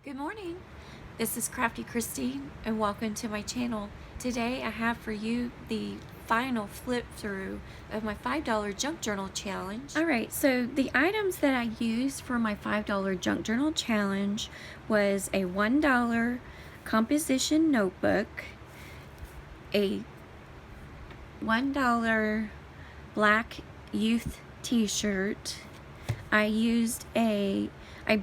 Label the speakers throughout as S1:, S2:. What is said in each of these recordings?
S1: Good morning, this is Crafty Christine and welcome to my channel. Today I have for you the final flip through of my $5 junk journal challenge. Alright, so the items that I used for my $5 junk journal challenge was a $1 composition notebook, a $1 black youth t-shirt. I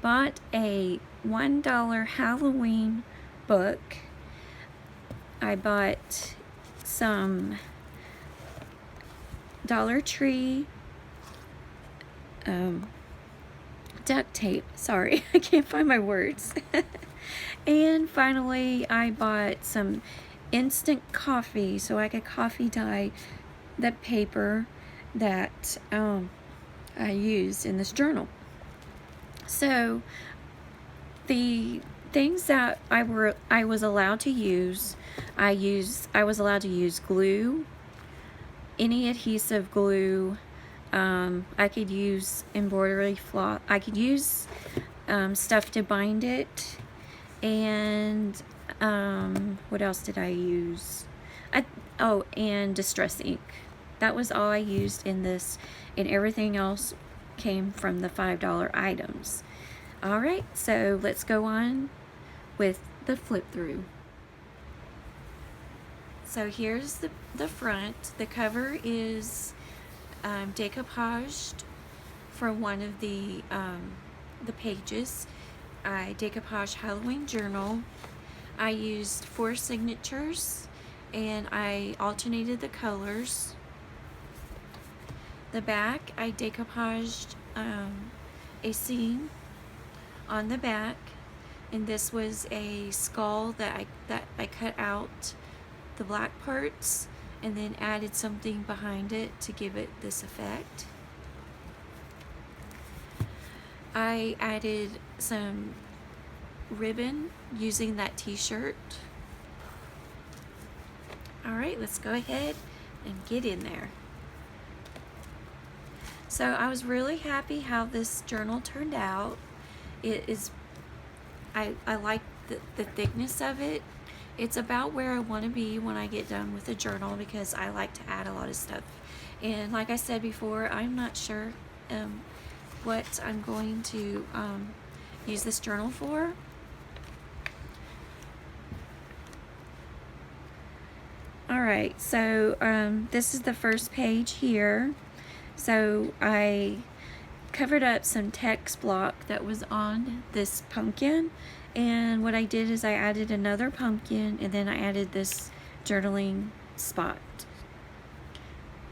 S1: bought a $1 Halloween book. I bought some Dollar Tree duct tape. Sorry, I can't find my words. And finally, I bought some instant coffee so I could coffee dye the paper that I used in this journal. So the things that I was allowed to use, I was allowed to use glue, any adhesive glue. I could use embroidery floss. I could use stuff to bind it, and what else did I use? And distress ink. That was all I used in this, and everything else came from the $5 items. Alright, so let's go on with the flip through. So here's the front. The cover is decoupaged for one of the pages. I decoupaged Halloween Journal. I used 4 signatures and I alternated the colors. The back, I decoupaged a scene on the back, and this was a skull that I cut out the black parts and then added something behind it to give it this effect. I added some ribbon using that t-shirt. Alright, let's go ahead and get in there. So I was really happy how this journal turned out. I like the thickness of it. It's about where I want to be when I get done with the journal, because I like to add a lot of stuff. And like I said before, I'm not sure what I'm going to use this journal for. Alright, so this is the first page here. So I covered up some text block that was on this pumpkin, and what I did is I added another pumpkin, and then I added this journaling spot,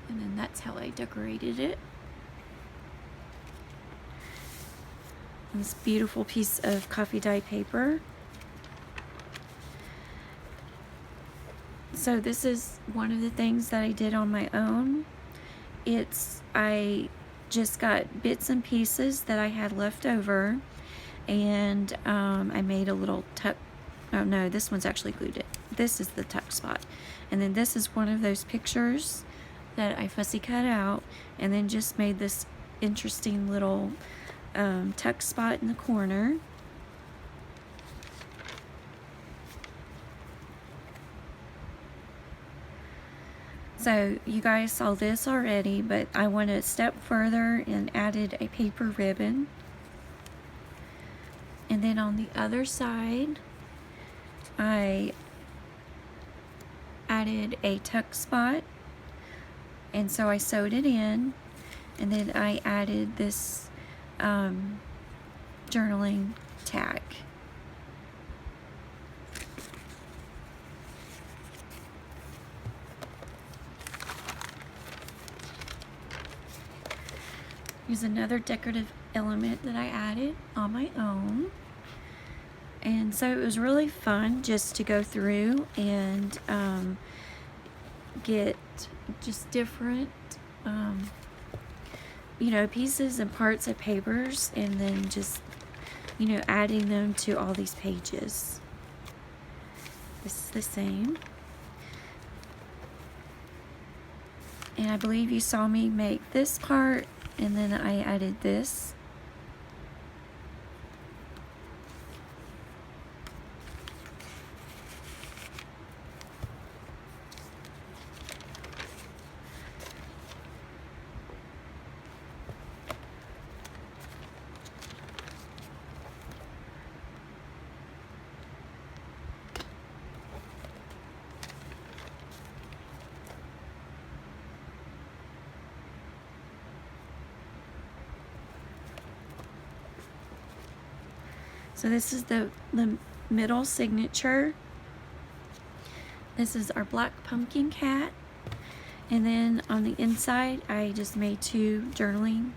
S1: and then that's how I decorated it. And this beautiful piece of coffee dye paper. So this is one of the things that I did on my own. I just got bits and pieces that I had left over, and I made a little tuck. Oh no, this one's actually glued it. This is the tuck spot, and then this is one of those pictures that I fussy cut out, and then just made this interesting little tuck spot in the corner. So you guys saw this already, but I went a step further and added a paper ribbon. And then on the other side, I added a tuck spot, and so I sewed it in, and then I added this journaling tag. Here's another decorative element that I added on my own. And so it was really fun just to go through and get just different pieces and parts of papers, and then just adding them to all these pages. This is the same. And I believe you saw me make this part And then I added this. So this is the middle signature. This is our black pumpkin cat. And then on the inside, I just made 2 journaling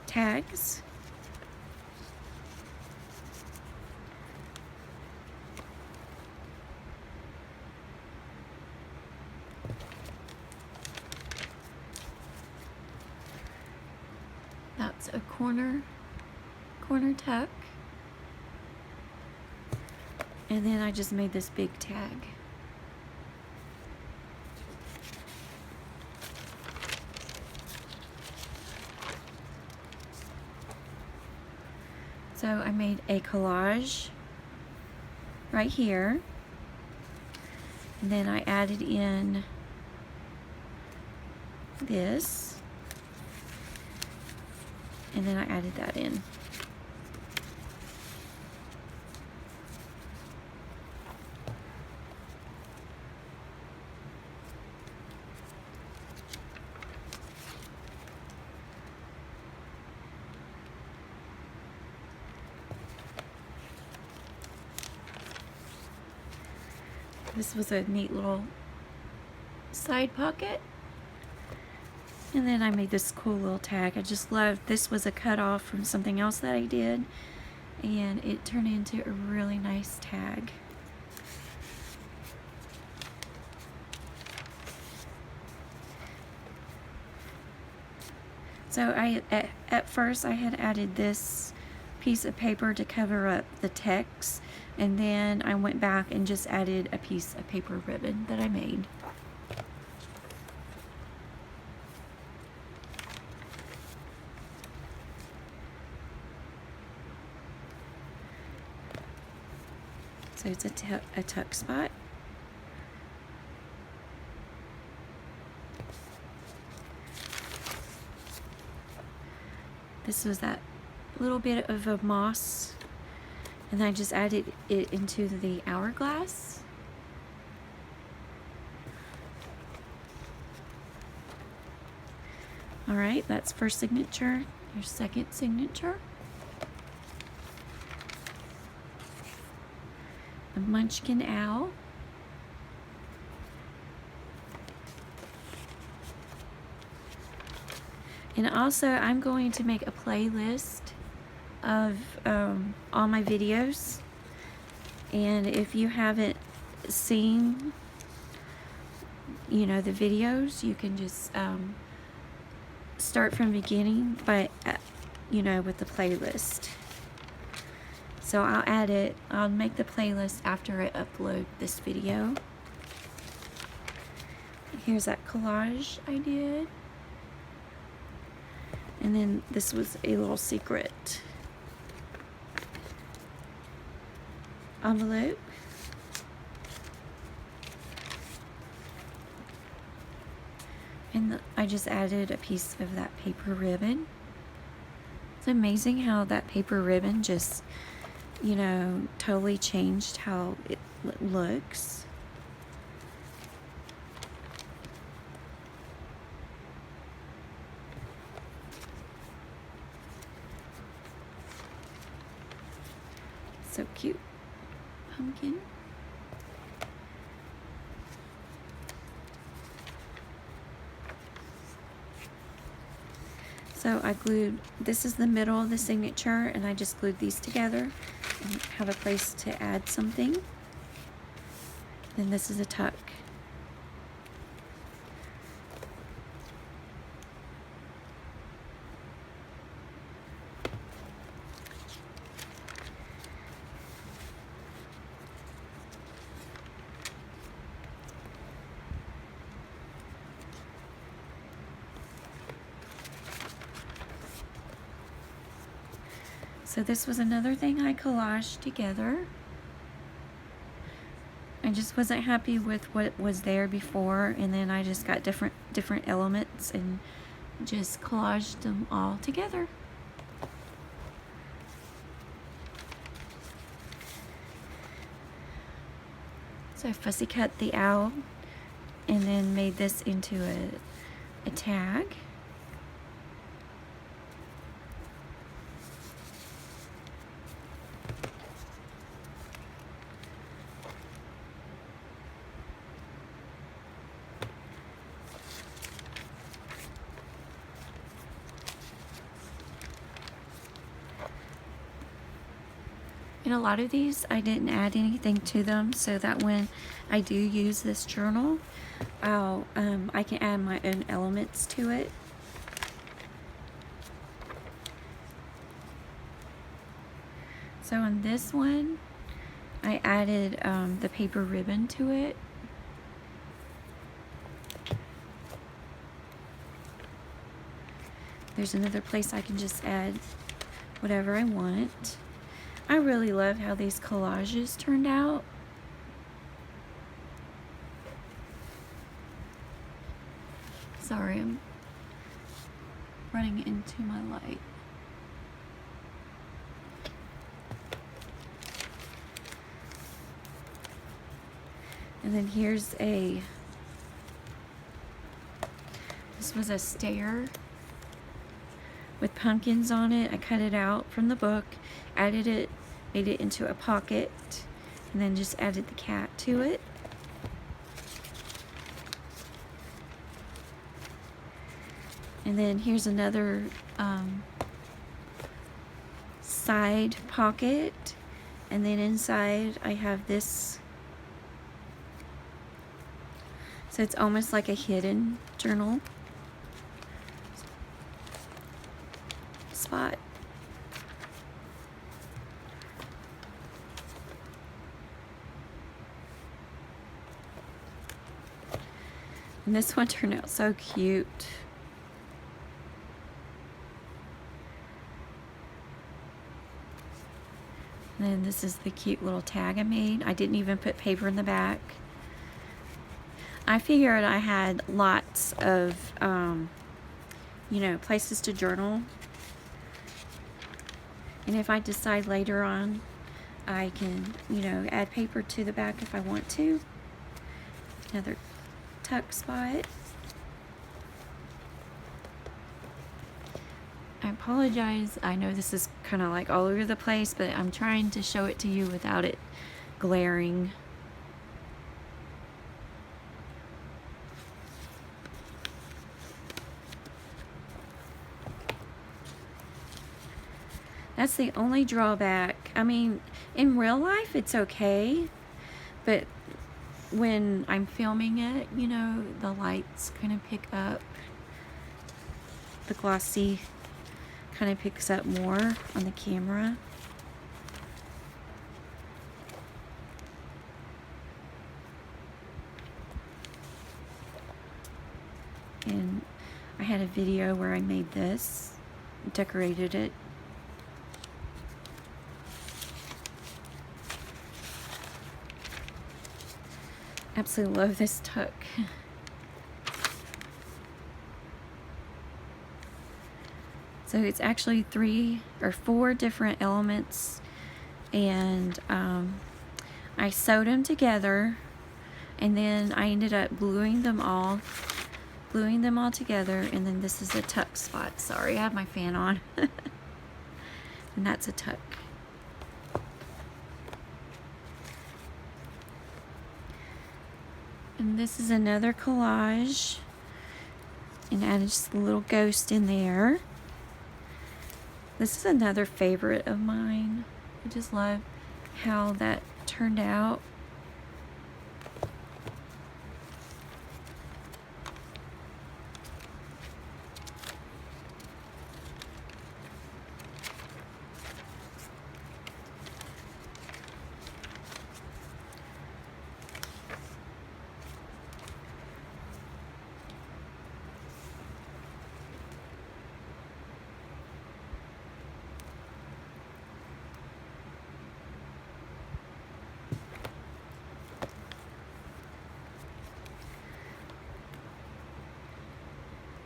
S1: tags. That's a corner tuck. And then I just made this big tag. So I made a collage right here. And then I added in this. And then I added that in. This was a neat little side pocket. And then I made this cool little tag. I just loved, this was a cut off from something else that I did, and it turned into a really nice tag. So at first I had added this piece of paper to cover up the text, and then I went back and just added a piece of paper ribbon that I made. So it's a tuck spot. This was that little bit of a moss, and I just added it into the hourglass. All right, that's first signature. Your second signature. The Munchkin Owl. And also, I'm going to make a playlist of all my videos. And if you haven't seen, you know, the videos, you can just start from the beginning, but you know, with the playlist. So I'll add it, I'll make the playlist after I upload this video. Here's that collage I did. And then this was a little secret envelope. And I just added a piece of that paper ribbon. It's amazing how that paper ribbon just, you know, totally changed how it looks. So cute. Pumpkin. So I glued, this is the middle of the signature, and I just glued these together and have a place to add something. Then this is a tuck. So this was another thing I collaged together. I just wasn't happy with what was there before, and then I just got different elements and just collaged them all together. So I fussy cut the owl and then made this into a tag. And a lot of these, I didn't add anything to them, so that when I do use this journal, I can add my own elements to it. So on this one, I added the paper ribbon to it. There's another place I can just add whatever I want. I really love how these collages turned out. Sorry, I'm running into my light. And then here's this was a stair with pumpkins on it. I cut it out from the book, added it, made it into a pocket, and then just added the cat to it. And then here's another side pocket, and then inside I have this. So it's almost like a hidden journal spot. And this one turned out so cute. And then this is the cute little tag I made. I didn't even put paper in the back. I figured I had lots of, you know, places to journal. And if I decide later on, I can, you know, add paper to the back if I want to. Another tuck spot. I apologize. I know this is kind of like all over the place, but I'm trying to show it to you without it glaring. That's the only drawback. I mean, in real life, it's okay, but when I'm filming it, you know, the lights kind of pick up. The glossy kind of picks up more on the camera. And I had a video where I made this, decorated it. Absolutely love this tuck. So it's actually 3 or 4 different elements, and I sewed them together, and then I ended up gluing them all together. And then this is a tuck spot. Sorry, I have my fan on. And that's a tuck. And this is another collage, and added just a little ghost in there. This is another favorite of mine. I just love how that turned out.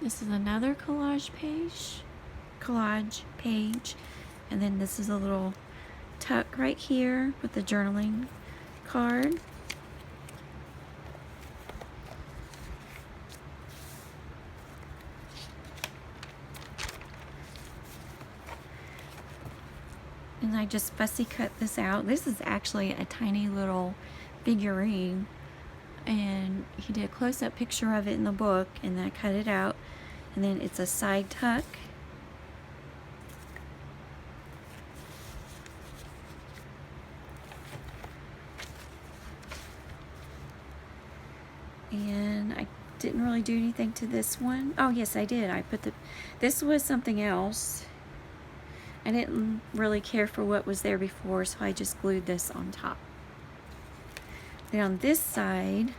S1: This is another collage page, and then this is a little tuck right here with the journaling card. And I just fussy cut this out. This is actually a tiny little figurine, and he did a close-up picture of it in the book, and then I cut it out, and then it's a side tuck. And I didn't really do anything to this one. Oh yes, I did. This was something else. I didn't really care for what was there before, so I just glued this on top. Then on this side,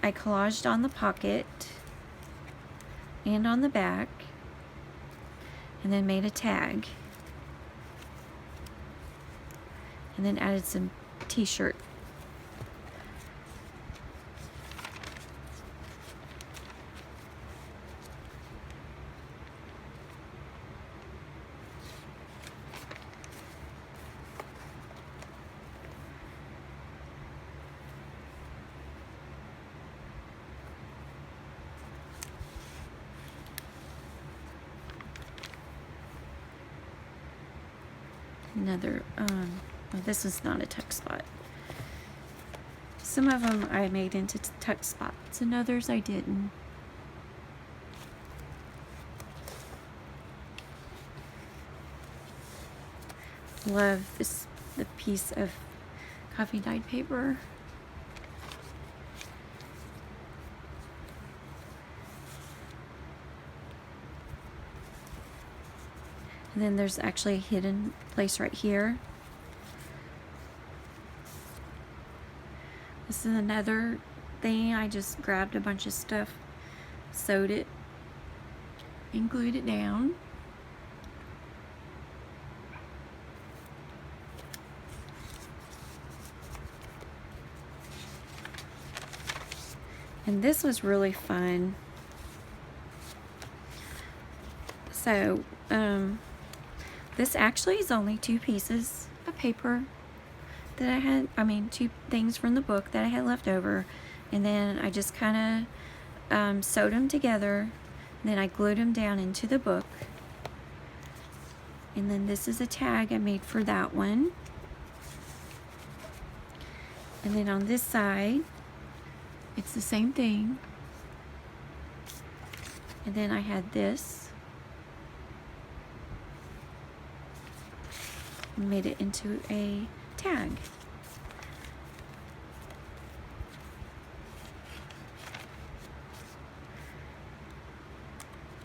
S1: I collaged on the pocket and on the back, and then made a tag, and then added some t-shirt. Another, well, this is not a tuck spot. Some of them I made into tuck spots, and others I didn't. Love the piece of coffee dyed paper. And then there's actually a hidden place right here. This is another thing. I just grabbed a bunch of stuff, sewed it, and glued it down. And this was really fun. So, this actually is only 2 pieces of paper that I had, 2 things from the book that I had left over, and then I just kind of sewed them together, and then I glued them down into the book. And then this is a tag I made for that one. And then on this side, it's the same thing. And then I had this. Made it into a tag.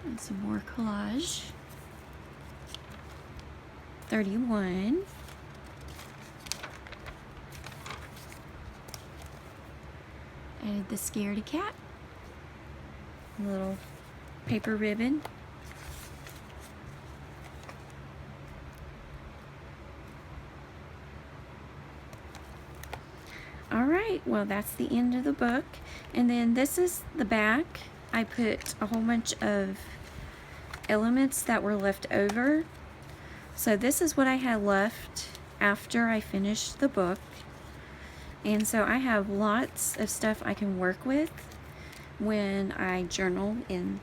S1: And some more collage. 31. Added the scaredy cat. A little paper ribbon. Alright, well that's the end of the book. And then this is the back. I put a whole bunch of elements that were left over. So this is what I had left after I finished the book. And so I have lots of stuff I can work with when I journal in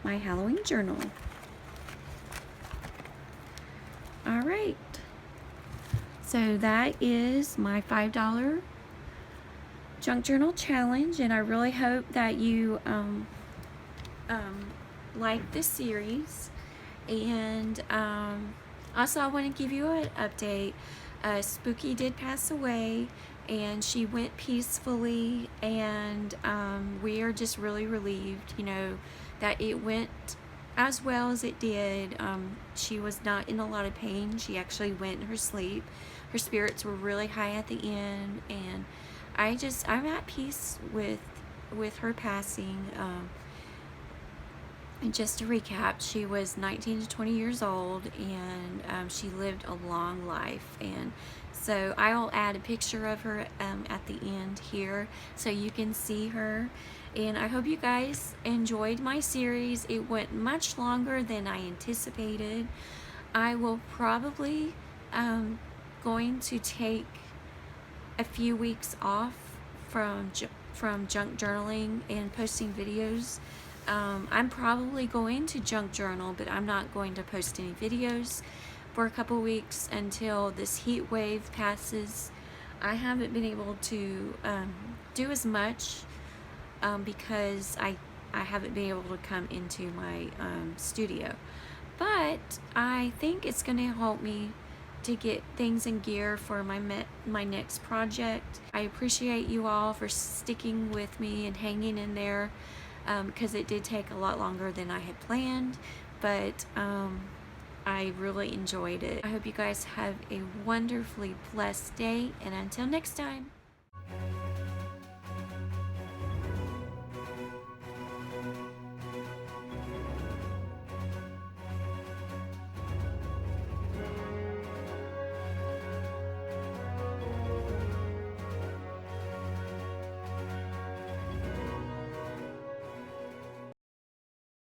S1: my Halloween journal. Alright. So that is my $5 junk journal challenge, and I really hope that you like this series. And also I want to give you an update. Spooky did pass away, and she went peacefully, and we are just really relieved, that it went as well as it did. She was not in a lot of pain. She actually went in her sleep. Her spirits were really high at the end, and I'm at peace with her passing. And just to recap, she was 19 to 20 years old, and she lived a long life. And so I'll add a picture of her at the end here so you can see her. And I hope you guys enjoyed my series. It went much longer than I anticipated. I will probably going to take a few weeks off from junk journaling and posting videos. I'm probably going to junk journal, but I'm not going to post any videos for a couple weeks until this heat wave passes. I haven't been able to do as much because I haven't been able to come into my studio. But I think it's going to help me to get things in gear for my next project. I appreciate you all for sticking with me and hanging in there, because it did take a lot longer than I had planned, but I really enjoyed it. I hope you guys have a wonderfully blessed day, and until next time.